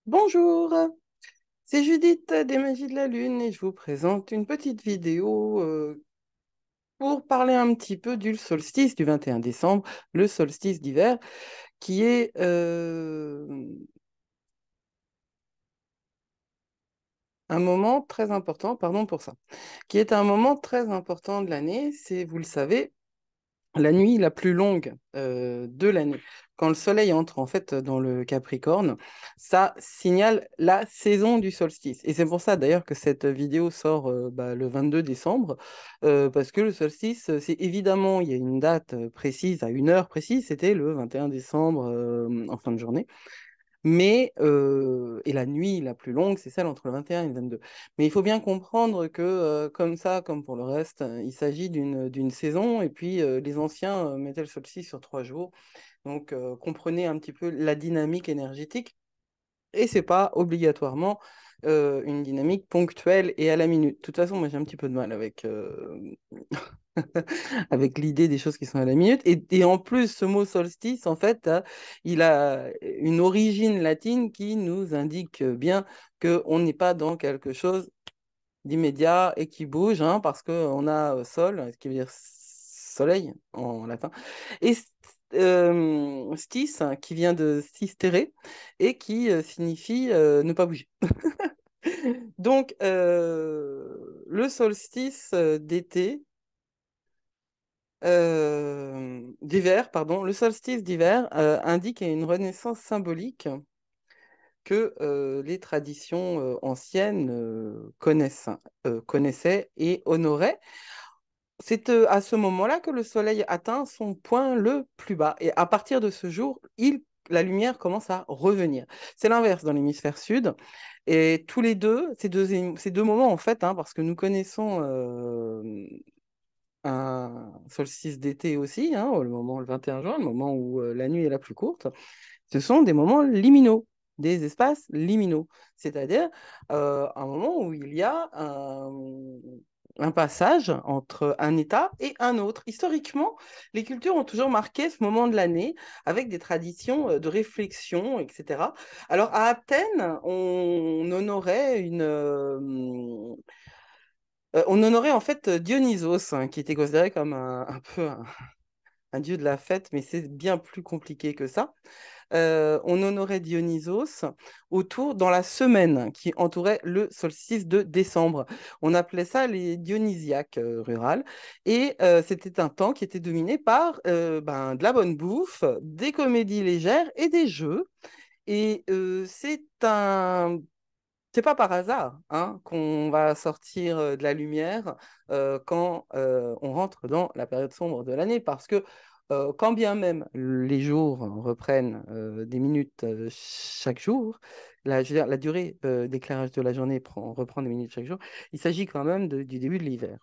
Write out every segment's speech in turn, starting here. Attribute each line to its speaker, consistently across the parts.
Speaker 1: Bonjour, c'est Judith des Magies de la Lune et je vous présente une petite vidéo pour parler un petit peu du solstice du 21 décembre, le solstice d'hiver, qui est un moment très important, pardon pour ça, qui est un moment très important de l'année, c'est, vous le savez, la nuit la plus longue de l'année. Quand le soleil entre en fait dans le Capricorne, ça signale la saison du solstice. Et c'est pour ça d'ailleurs que cette vidéo sort le 22 décembre, parce que le solstice, c'est évidemment, il y a une date précise, à une heure précise, c'était le 21 décembre en fin de journée. Et la nuit la plus longue, c'est celle entre le 21 et le 22. Mais il faut bien comprendre que, comme ça, comme pour le reste, il s'agit d'une saison, et puis les anciens mettaient le solstice sur 3 jours. Donc, comprenez un petit peu la dynamique énergétique, et c'est pas obligatoirement une dynamique ponctuelle et à la minute. De toute façon, moi j'ai un petit peu de mal avec, avec l'idée des choses qui sont à la minute. Et en plus, ce mot solstice, en fait, il a une origine latine qui nous indique bien qu'on n'est pas dans quelque chose d'immédiat et qui bouge, hein, parce qu'on a sol, ce qui veut dire soleil en latin, et stis, hein, qui vient de sistere, et qui signifie ne pas bouger. Donc, le solstice d'été, d'hiver, pardon, le solstice d'hiver indique une renaissance symbolique que les traditions anciennes connaissaient et honoraient. C'est à ce moment-là que le soleil atteint son point le plus bas. Et à partir de ce jour, la lumière commence à revenir. C'est l'inverse dans l'hémisphère sud. Et tous les deux, ces deux moments, en fait, hein, parce que nous connaissons un solstice d'été aussi, hein, le 21 juin, le moment où la nuit est la plus courte, ce sont des moments liminaux, des espaces liminaux, c'est-à-dire un moment où il y a un passage entre un état et un autre. Historiquement, les cultures ont toujours marqué ce moment de l'année avec des traditions de réflexion, etc. Alors à Athènes, on honorait en fait Dionysos, hein, qui était considéré comme un peu un dieu de la fête, mais c'est bien plus compliqué que ça. On honorait Dionysos dans la semaine qui entourait le solstice de décembre. On appelait ça les dionysiaques rurales. Et c'était un temps qui était dominé par de la bonne bouffe, des comédies légères et des jeux. Et c'est pas par hasard, hein, qu'on va sortir de la lumière quand on rentre dans la période sombre de l'année, parce que quand bien même les jours reprennent des minutes chaque jour, je veux dire, la durée d'éclairage de la journée reprend des minutes chaque jour, il s'agit quand même du début de l'hiver.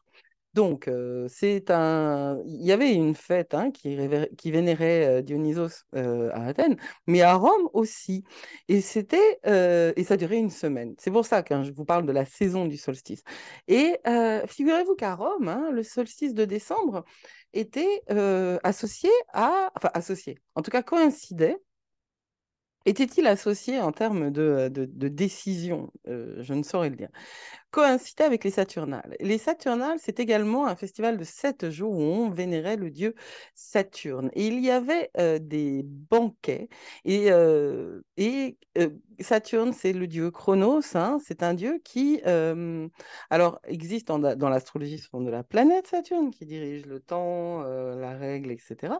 Speaker 1: Donc, il y avait une fête, hein, qui vénérait Dionysos à Athènes, mais à Rome aussi. Et ça durait une semaine. C'est pour ça que je vous parle de la saison du solstice. Et figurez-vous qu'à Rome, hein, le solstice de décembre était associé, en tout cas coïncidait. Était-il associé en termes de décision? Je ne saurais le dire, coïncidait avec les Saturnales. Les Saturnales, c'est également un festival de 7 jours où on vénérait le dieu Saturne. Et il y avait des banquets. Et Saturne, c'est le dieu Chronos, hein, c'est un dieu qui, alors, existe dans l'astrologie sous forme de la planète Saturne, qui dirige le temps, la règle, etc.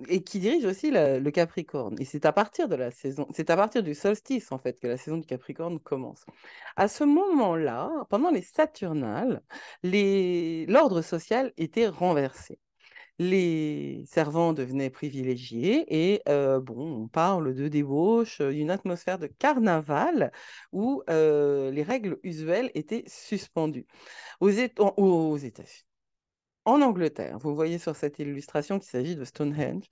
Speaker 1: Et qui dirige aussi le Capricorne. Et c'est à partir de la saison, c'est à partir du solstice, en fait, que la saison du Capricorne commence. À ce moment-là, pendant les Saturnales, l'ordre social était renversé. Les servants devenaient privilégiés et bon, on parle de débauche, d'une atmosphère de carnaval où les règles usuelles étaient suspendues. Aux États-Unis. En Angleterre, vous voyez sur cette illustration qu'il s'agit de Stonehenge.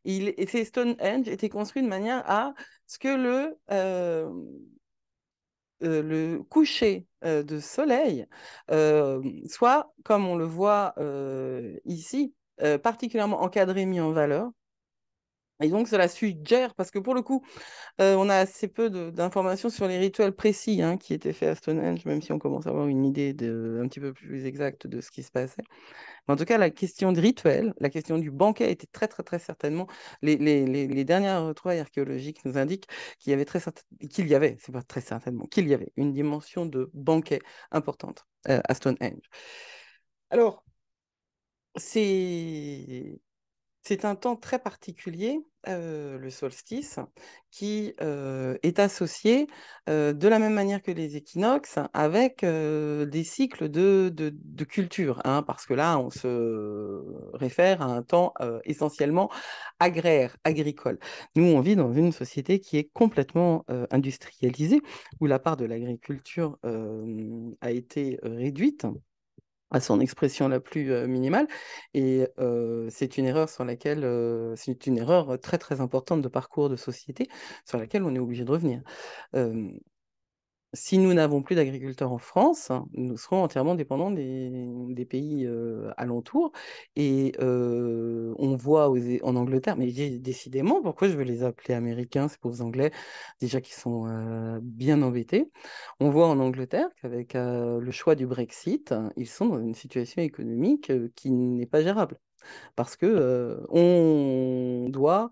Speaker 1: Et ces Stonehenge étaient construits de manière à ce que le coucher de soleil soit, comme on le voit ici, particulièrement encadré, mis en valeur, Et donc, cela suggère, parce que pour le coup, on a assez peu d'informations sur les rituels précis hein, qui étaient faits à Stonehenge, même si on commence à avoir une idée un petit peu plus exacte de ce qui se passait. Mais en tout cas, la question du rituel, la question du banquet était très, très, très certainement. Les dernières retrouvailles archéologiques nous indiquent qu'il y avait, c'est pas très certainement, qu'il y avait une dimension de banquet importante à Stonehenge. Alors, c'est c'est un temps très particulier, le solstice, qui est associé de la même manière que les équinoxes avec des cycles de culture, hein, parce que là, on se réfère à un temps essentiellement agraire, agricole. Nous, on vit dans une société qui est complètement industrialisée, où la part de l'agriculture a été réduite à son expression la plus minimale. Et c'est une erreur sur laquelle, c'est une erreur très très importante de parcours de société sur laquelle on est obligé de revenir. Euh, Si nous n'avons plus d'agriculteurs en France, hein, nous serons entièrement dépendants des pays alentours. Et on voit en Angleterre, mais décidément, pourquoi je veux les appeler Américains, ces pauvres Anglais, déjà qui sont bien embêtés. On voit en Angleterre qu'avec le choix du Brexit, hein, ils sont dans une situation économique qui n'est pas gérable. Parce que on doit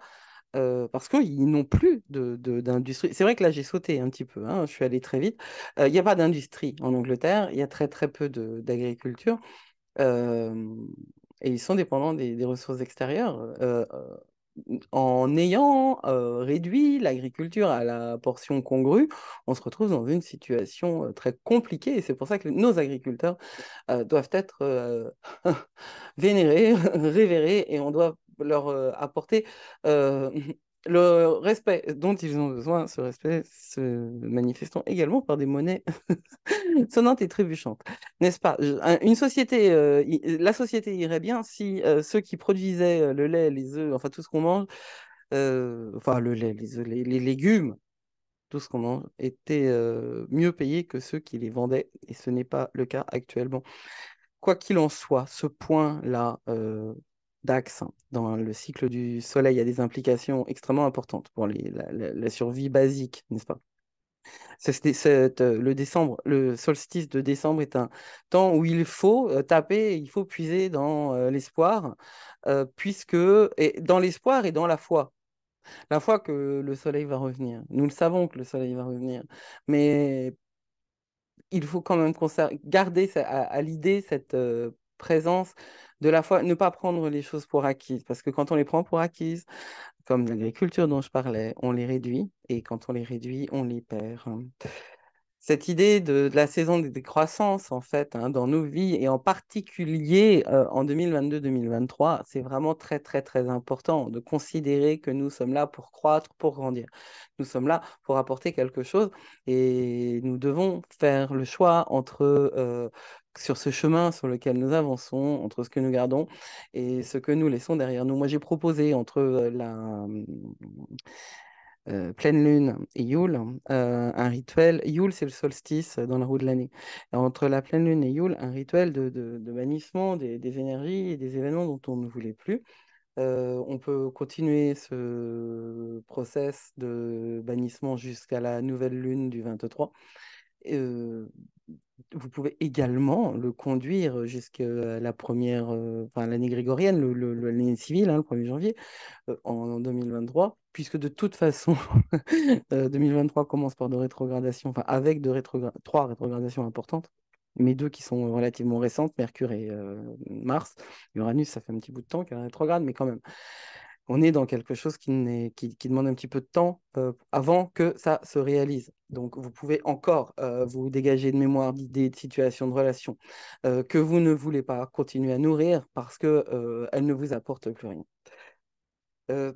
Speaker 1: parce qu'ils n'ont plus d'industrie. C'est vrai que là, j'ai sauté un petit peu, hein, je suis allée très vite. Il n'y a pas d'industrie en Angleterre, il y a très très peu d'agriculture, euh, et ils sont dépendants des ressources extérieures. En ayant réduit l'agriculture à la portion congrue, on se retrouve dans une situation très compliquée, et c'est pour ça que nos agriculteurs doivent être vénérés, révérés, et on doit leur apporter euh, le respect dont ils ont besoin, ce respect se manifestant également par des monnaies sonnantes et trébuchantes, n'est-ce pas? Une société, la société irait bien si ceux qui produisaient le lait, les œufs, enfin tout ce qu'on mange, enfin le lait, les œufs, les légumes, tout ce qu'on mange, étaient mieux payés que ceux qui les vendaient, et ce n'est pas le cas actuellement. Quoi qu'il en soit, ce point-là d'axe hein, dans le cycle du Soleil a des implications extrêmement importantes pour la survie basique, n'est-ce pas? Le solstice de décembre est un temps où il faut taper, il faut puiser dans l'espoir, et dans l'espoir et dans la foi que le soleil va revenir. Nous le savons que le soleil va revenir, mais il faut quand même garder à l'idée cette présence de la foi, ne pas prendre les choses pour acquises, parce que quand on les prend pour acquises, comme l'agriculture dont je parlais, on les réduit, et quand on les réduit, on les perd. Cette idée de la saison des décroissances, en fait, hein, dans nos vies, et en particulier en 2022-2023, c'est vraiment très, très, très important de considérer que nous sommes là pour croître, pour grandir. Nous sommes là pour apporter quelque chose, et nous devons faire le choix sur ce chemin sur lequel nous avançons, entre ce que nous gardons et ce que nous laissons derrière nous. Moi, j'ai proposé entre pleine lune et Yule, un rituel. Yule, c'est le solstice dans la roue de l'année. Entre la pleine lune et Yule, un rituel de bannissement des énergies et des événements dont on ne voulait plus. On peut continuer ce process de bannissement jusqu'à la nouvelle lune du 23. Euh, Vous pouvez également le conduire jusqu'à la première, enfin l'année grégorienne, l'année civile, hein, le 1er janvier en 2023, puisque de toute façon, 2023 commence par de rétrogradations, enfin avec trois rétrogradations importantes, mais deux qui sont relativement récentes, Mercure et Mars. Uranus, ça fait un petit bout de temps qu'elle est rétrograde, mais quand même, on est dans quelque chose qui demande un petit peu de temps avant que ça se réalise. Donc, vous pouvez encore vous dégager de mémoire, d'idées, de situations, de relations que vous ne voulez pas continuer à nourrir parce qu'elles ne vous apportent plus rien. Euh,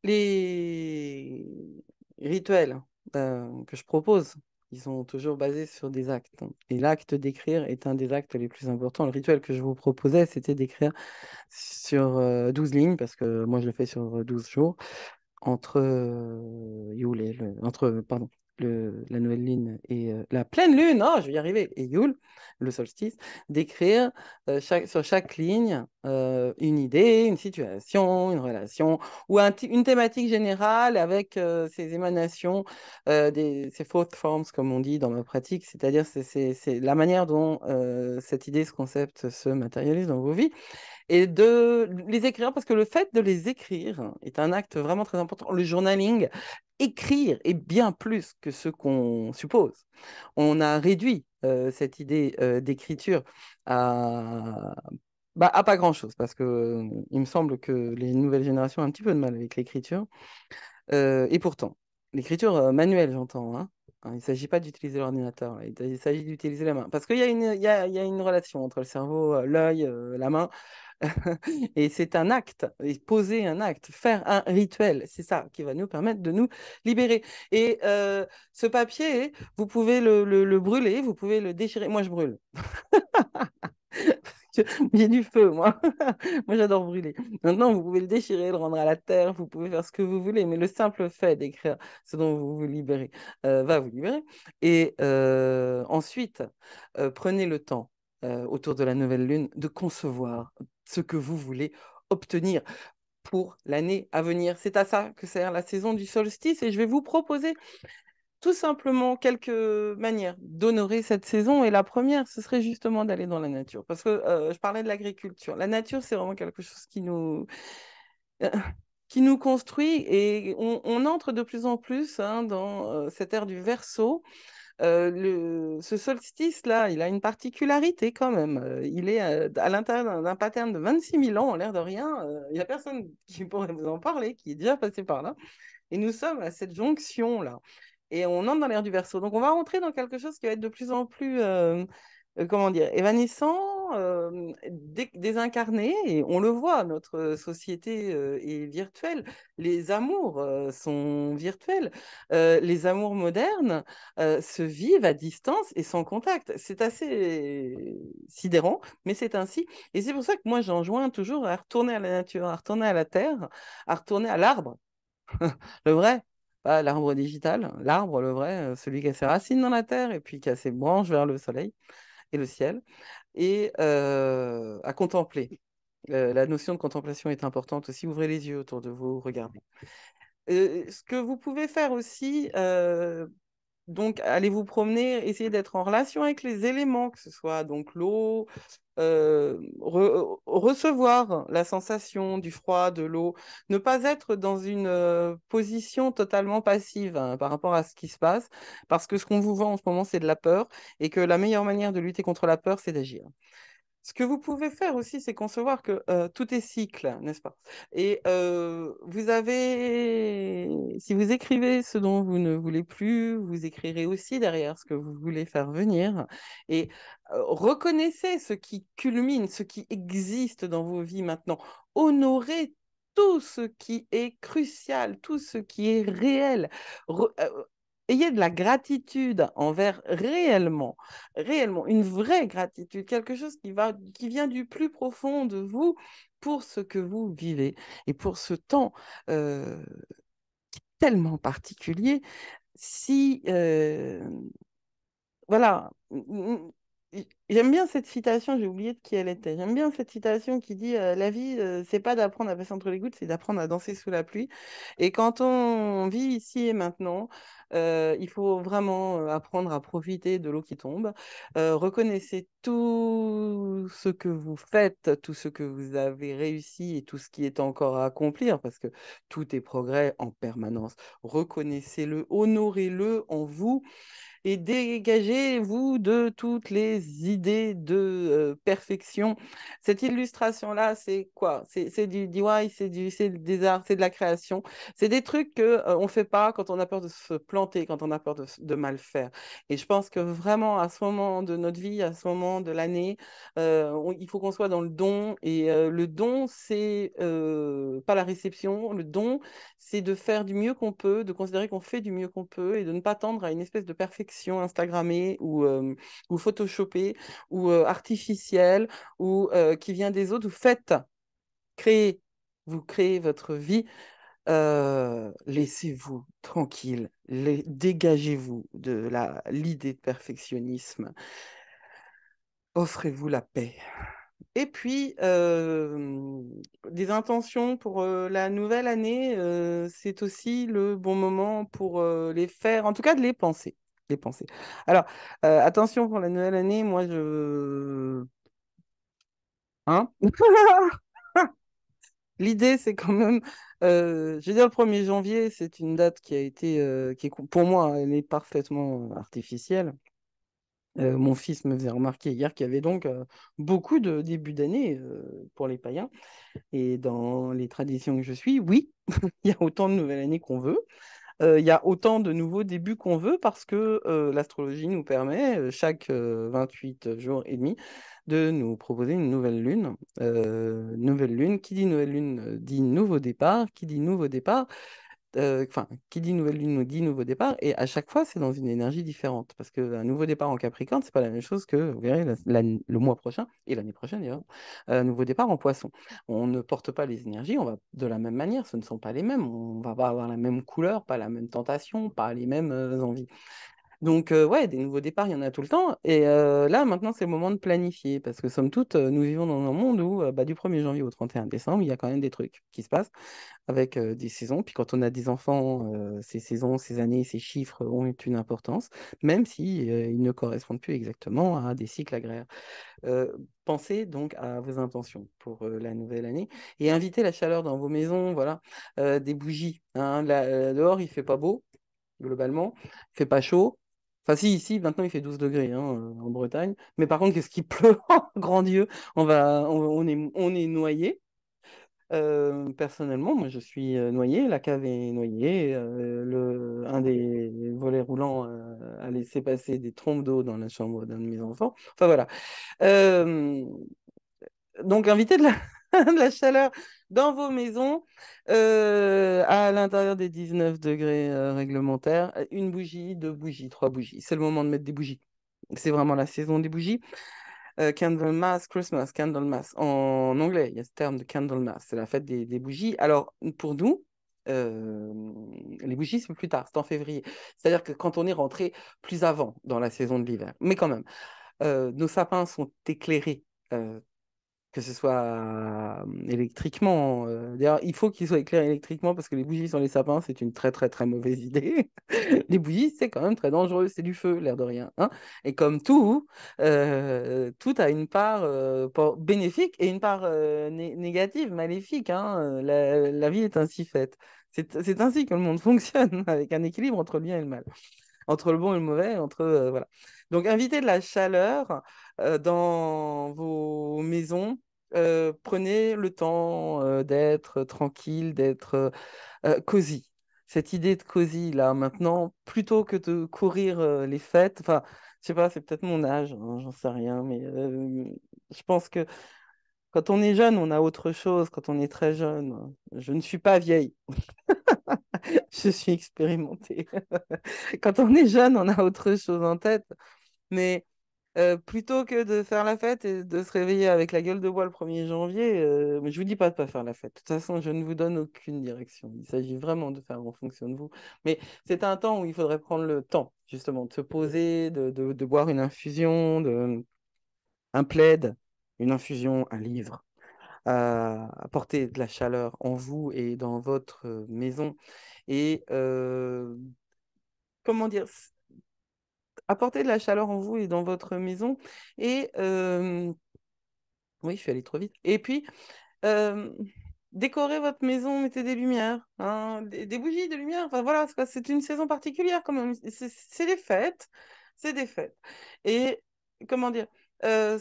Speaker 1: Les rituels que je propose, ils sont toujours basés sur des actes, hein. Et l'acte d'écrire est un des actes les plus importants. Le rituel que je vous proposais, c'était d'écrire sur 12 lignes, parce que moi je le fais sur 12 jours, entre, Yule et pardon, la nouvelle lune et la pleine lune, oh, je vais y arriver, et Yule, le solstice, d'écrire sur chaque ligne une idée, une situation, une relation, ou une thématique générale avec ces émanations, ces thought forms, comme on dit dans ma pratique, c'est-à-dire c'est la manière dont cette idée, ce concept se matérialise dans vos vies et de les écrire, parce que le fait de les écrire est un acte vraiment très important. Le journaling, écrire est bien plus que ce qu'on suppose. On a réduit cette idée d'écriture à, à pas grand-chose, parce que il me semble que les nouvelles générations ont un petit peu de mal avec l'écriture. Et pourtant, l'écriture manuelle, j'entends, hein. Il ne s'agit pas d'utiliser l'ordinateur, là. Il s'agit d'utiliser la main. Parce qu'il y a il y a une relation entre le cerveau, l'œil, la main. Et c'est un acte, et poser un acte, faire un rituel, c'est ça qui va nous permettre de nous libérer. Et ce papier, vous pouvez le brûler, vous pouvez le déchirer. Moi, je brûle. J'ai du feu, moi. Moi, j'adore brûler. Maintenant, vous pouvez le déchirer, le rendre à la terre, vous pouvez faire ce que vous voulez, mais le simple fait d'écrire ce dont vous vous libérez va vous libérer. Et ensuite, prenez le temps, autour de la nouvelle lune, de concevoir ce que vous voulez obtenir pour l'année à venir. C'est à ça que sert la saison du solstice et je vais vous proposer tout simplement quelques manières d'honorer cette saison. Et la première, ce serait justement d'aller dans la nature. Parce que je parlais de l'agriculture. La nature, c'est vraiment quelque chose euh, qui nous construit et on entre de plus en plus hein, dans cette ère du Verseau. Ce solstice-là, il a une particularité quand même. Il est à l'intérieur d'un pattern de 26 000 ans, en l'air de rien. Il n'y a personne qui pourrait vous en parler, qui est déjà passé par là. Et nous sommes à cette jonction-là. Et on entre dans l'ère du Verseau. Donc, on va rentrer dans quelque chose qui va être de plus en plus, comment dire, évanescent, désincarné. Et on le voit, notre société est virtuelle. Les amours sont virtuels. Les amours modernes se vivent à distance et sans contact. C'est assez sidérant, mais c'est ainsi. Et c'est pour ça que moi, j'enjoins toujours à retourner à la nature, à retourner à la terre, à retourner à l'arbre. Le vrai, pas l'arbre digital, l'arbre, le vrai, celui qui a ses racines dans la terre et puis qui a ses branches vers le soleil et le ciel, et à contempler. La notion de contemplation est importante aussi. Ouvrez les yeux autour de vous, regardez. Ce que vous pouvez faire aussi, donc allez vous promener, essayez d'être en relation avec les éléments, que ce soit donc l'eau, recevoir la sensation du froid, de l'eau, ne pas être dans une position totalement passive hein, par rapport à ce qui se passe, parce que ce qu'on vous vend en ce moment, c'est de la peur, et que la meilleure manière de lutter contre la peur, c'est d'agir. Ce que vous pouvez faire aussi, c'est concevoir que tout est cycle, n'est-ce pas? Et vous avez, si vous écrivez ce dont vous ne voulez plus, vous écrirez aussi derrière ce que vous voulez faire venir. Et reconnaissez ce qui culmine, ce qui existe dans vos vies maintenant. Honorez tout ce qui est crucial, tout ce qui est réel. Ayez de la gratitude envers réellement, une vraie gratitude, quelque chose qui vient du plus profond de vous pour ce que vous vivez et pour ce temps euh, tellement particulier. Si, voilà, j'aime bien cette citation, j'ai oublié de qui elle était. J'aime bien cette citation qui dit la vie, c'est pas d'apprendre à passer entre les gouttes, c'est d'apprendre à danser sous la pluie. Et quand on vit ici et maintenant, il faut vraiment apprendre à profiter de l'eau qui tombe. Reconnaissez tout ce que vous faites, tout ce que vous avez réussi et tout ce qui est encore à accomplir, parce que tout est progrès en permanence. Reconnaissez-le, honorez-le en vous et dégagez-vous de toutes les idées de perfection. Cette illustration-là, c'est quoi? C'est du DIY, c'est des arts, c'est de la création. C'est des trucs que on ne fait pas quand on a peur de se planter, quand on a peur de mal faire. Et je pense que vraiment, à ce moment de notre vie, à ce moment de l'année, il faut qu'on soit dans le don. Et le don, c'est pas la réception. Le don, c'est de faire du mieux qu'on peut, de considérer qu'on fait du mieux qu'on peut et de ne pas tendre à une espèce de perfection Instagrammée ou photoshopée ou artificielle ou qui vient des autres. Vous faites, créez, vous créez votre vie laissez-vous tranquille, dégagez-vous de l'idée de perfectionnisme, offrez-vous la paix. Et puis, des intentions pour la nouvelle année, c'est aussi le bon moment pour les faire, en tout cas de les penser. Les penser. Alors, attention pour la nouvelle année, moi je... Hein? L'idée, c'est quand même, je veux dire, le 1er janvier, c'est une date qui a été, pour moi, elle est parfaitement artificielle. Mon fils me faisait remarquer hier qu'il y avait donc beaucoup de débuts d'année pour les païens. Et dans les traditions que je suis, oui, il y a autant de nouvelles années qu'on veut. Il y a autant de nouveaux débuts qu'on veut parce que l'astrologie nous permet, chaque 28 jours et demi, de nous proposer une nouvelle lune. Nouvelle lune, qui dit nouvelle lune dit nouveau départ, qui dit nouveau départ enfin, qui dit nouvelle lune nous dit nouveau départ, et à chaque fois, c'est dans une énergie différente. Parce qu'un nouveau départ en Capricorne, c'est pas la même chose que, vous verrez, le mois prochain, et l'année prochaine d'ailleurs, un nouveau départ en Poisson. On ne porte pas les énergies, on va de la même manière, ce ne sont pas les mêmes. On va pas avoir la même couleur, pas la même tentation, pas les mêmes envies. Donc, ouais, des nouveaux départs, il y en a tout le temps. Et là, maintenant, c'est le moment de planifier. Parce que, somme toute, nous vivons dans un monde où, bah, du 1er janvier au 31 décembre, il y a quand même des trucs qui se passent avec des saisons. Puis, quand on a des enfants, ces saisons, ces années, ces chiffres ont une importance, même si ils ne correspondent plus exactement à des cycles agraires. Pensez donc à vos intentions pour la nouvelle année et invitez la chaleur dans vos maisons. Voilà. Des bougies, hein. Dehors, il fait pas beau globalement. Il fait pas chaud. Enfin, si, ici, maintenant, il fait 12 degrés hein, en Bretagne. Mais par contre, qu'est-ce qui pleut? Grand Dieu, on est noyé. Personnellement, moi, je suis noyé. La cave est noyée. Un des volets roulants a laissé passer des trompes d'eau dans la chambre d'un de mes enfants. Enfin, voilà. Euh, donc, invitez de la, de la chaleur dans vos maisons, à l'intérieur des 19 degrés réglementaires. Une bougie, deux bougies, trois bougies. C'est le moment de mettre des bougies. C'est vraiment la saison des bougies. Candlemas, Christmas, Candlemas. En anglais, il y a ce terme de Candlemas. C'est la fête des bougies. Alors, pour nous, euh, les bougies, c'est plus tard, c'est en février. C'est-à-dire que quand on est rentré plus avant dans la saison de l'hiver. Mais quand même, nos sapins sont éclairés que ce soit électriquement. D'ailleurs, il faut qu'ils soient éclairés électriquement parce que les bougies sur les sapins, c'est une très très très mauvaise idée. Les bougies, c'est quand même très dangereux, c'est du feu, l'air de rien, hein. Et comme tout, tout a une part bénéfique et une part négative, maléfique, hein. La vie est ainsi faite. C'est ainsi que le monde fonctionne, avec un équilibre entre le bien et le mal, entre le bon et le mauvais, voilà. Donc, invitez de la chaleur dans vos maisons. Prenez le temps d'être tranquille, d'être cosy. Cette idée de cosy, là, maintenant, plutôt que de courir les fêtes, enfin, je sais pas, c'est peut-être mon âge, hein, j'en sais rien, mais je pense que quand on est jeune, on a autre chose. Quand on est très jeune, je ne suis pas vieille, je suis expérimentée. Quand on est jeune, on a autre chose en tête. Mais plutôt que de faire la fête et de se réveiller avec la gueule de bois le 1er janvier, mais je vous dis pas de pas faire la fête. De toute façon, je ne vous donne aucune direction. Il s'agit vraiment de faire en fonction de vous. Mais c'est un temps où il faudrait prendre le temps, justement, de se poser, de boire une infusion, un plaid, une infusion, un livre, apporter de la chaleur en vous et dans votre maison. Et comment dire, apporter de la chaleur en vous et dans votre maison. Et oui, je suis allée trop vite. Et puis, euh, décorez votre maison, mettez des lumières, hein, des bougies, des lumières. Enfin voilà, c'est une saison particulière quand même. C'est des fêtes, c'est des fêtes. Et comment dire, euh,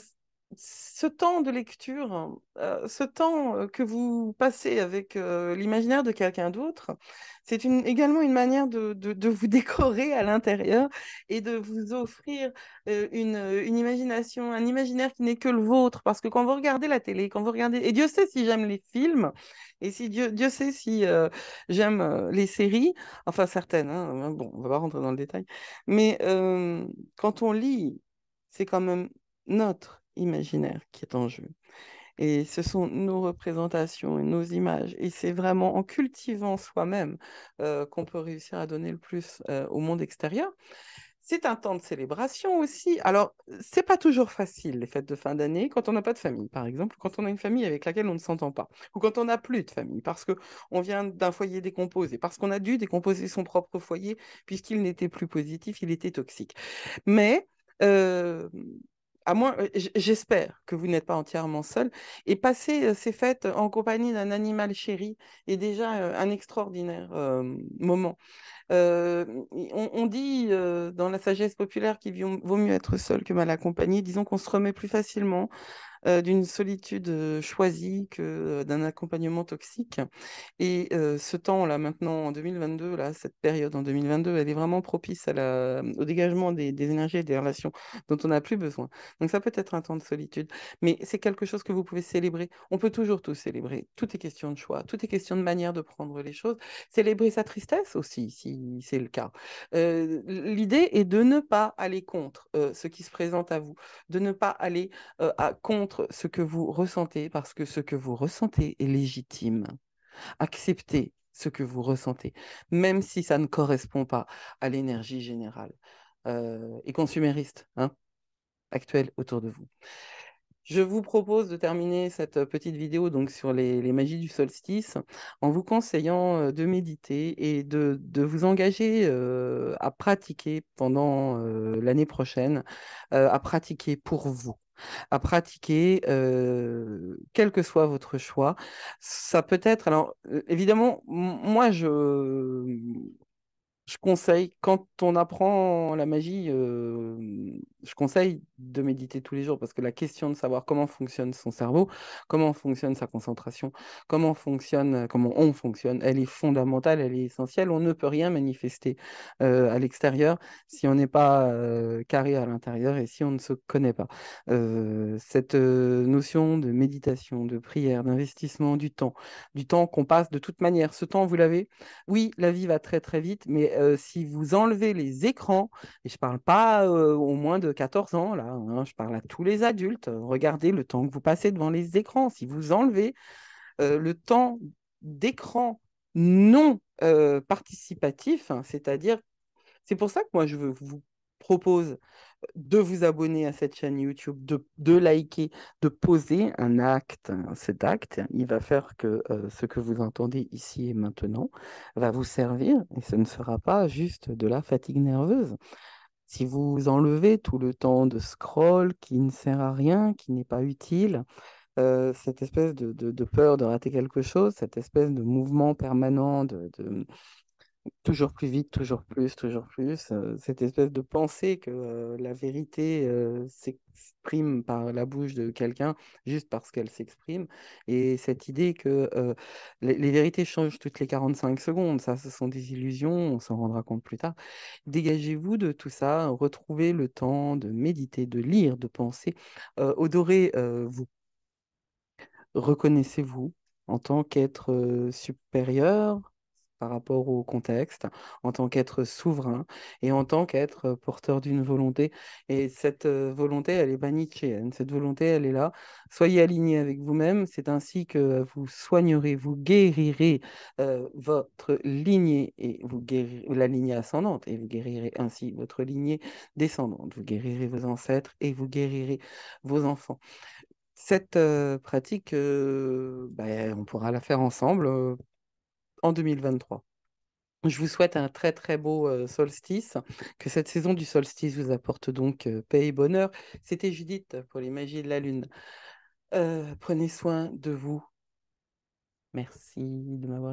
Speaker 1: ce temps de lecture, hein, ce temps que vous passez avec l'imaginaire de quelqu'un d'autre, c'est également une manière de vous décorer à l'intérieur et de vous offrir une imagination, un imaginaire qui n'est que le vôtre. Parce que quand vous regardez la télé, quand vous regardez, et Dieu sait si j'aime les films, et si Dieu sait si j'aime les séries, enfin certaines, hein, bon, on va pas rentrer dans le détail, mais quand on lit, c'est quand même notre imaginaire qui est en jeu. Et ce sont nos représentations et nos images. Et c'est vraiment en cultivant soi-même qu'on peut réussir à donner le plus au monde extérieur. C'est un temps de célébration aussi. Alors, c'est pas toujours facile, les fêtes de fin d'année, quand on n'a pas de famille, par exemple, ou quand on a une famille avec laquelle on ne s'entend pas, ou quand on n'a plus de famille, parce qu'on vient d'un foyer décomposé, parce qu'on a dû décomposer son propre foyer, puisqu'il n'était plus positif, il était toxique. Mais, euh, à moins, j'espère que vous n'êtes pas entièrement seul, et passer ces fêtes en compagnie d'un animal chéri est déjà un extraordinaire moment. On dit dans la sagesse populaire qu'il vaut mieux être seul que mal accompagné. Disons qu'on se remet plus facilement d'une solitude choisie que d'un accompagnement toxique. Et ce temps-là, maintenant, en 2022, là, cette période en 2022, elle est vraiment propice au dégagement des énergies et des relations dont on n'a plus besoin. Donc ça peut être un temps de solitude, mais c'est quelque chose que vous pouvez célébrer. On peut toujours tout célébrer. Tout est question de choix, tout est question de manière de prendre les choses. Célébrer sa tristesse aussi, si c'est le cas. L'idée est de ne pas aller contre ce qui se présente à vous, de ne pas aller contre ce que vous ressentez, parce que ce que vous ressentez est légitime. Acceptez ce que vous ressentez, même si ça ne correspond pas à l'énergie générale et consumériste actuelle autour de vous. Je vous propose de terminer cette petite vidéo donc sur les magies du solstice en vous conseillant de méditer et de vous engager à pratiquer pendant l'année prochaine, à pratiquer pour vous, à pratiquer quel que soit votre choix. Ça peut être, alors évidemment, moi je conseille, quand on apprend la magie, je conseille de méditer tous les jours parce que la question de savoir comment fonctionne son cerveau, comment fonctionne sa concentration, comment on fonctionne, elle est fondamentale, elle est essentielle. On ne peut rien manifester à l'extérieur si on n'est pas carré à l'intérieur et si on ne se connaît pas. Cette notion de méditation, de prière, d'investissement du temps qu'on passe de toute manière, ce temps, vous l'avez. Oui, la vie va très très vite, mais si vous enlevez les écrans, et je ne parle pas au moins de 14 ans, là, hein, je parle à tous les adultes, regardez le temps que vous passez devant les écrans. Si vous enlevez le temps d'écran non participatif, hein, c'est-à-dire, c'est pour ça que moi je vous propose de vous abonner à cette chaîne YouTube, de liker, de poser un acte. Cet acte, il va faire que ce que vous entendez ici et maintenant va vous servir et ce ne sera pas juste de la fatigue nerveuse. Si vous enlevez tout le temps de scroll qui ne sert à rien, qui n'est pas utile, cette espèce de peur de rater quelque chose, cette espèce de mouvement permanent de toujours plus vite, toujours plus. Cette espèce de pensée que la vérité s'exprime par la bouche de quelqu'un juste parce qu'elle s'exprime. Et cette idée que les vérités changent toutes les 45 secondes, ça, ce sont des illusions, on s'en rendra compte plus tard. Dégagez-vous de tout ça, retrouvez le temps de méditer, de lire, de penser. Odorez vous. Reconnaissez-vous en tant qu'être supérieur par rapport au contexte, en tant qu'être souverain et en tant qu'être porteur d'une volonté. Et cette volonté, elle est pas nietzschéenne. Cette volonté, elle est là. Soyez aligné avec vous-même. C'est ainsi que vous soignerez, vous guérirez votre lignée et vous guérirez la lignée ascendante et vous guérirez ainsi votre lignée descendante. Vous guérirez vos ancêtres et vous guérirez vos enfants. Cette pratique, on pourra la faire ensemble en 2023. Je vous souhaite un très très beau solstice, que cette saison du solstice vous apporte donc paix et bonheur. C'était Judith pour les magies de la Lune. Prenez soin de vous. Merci de m'avoir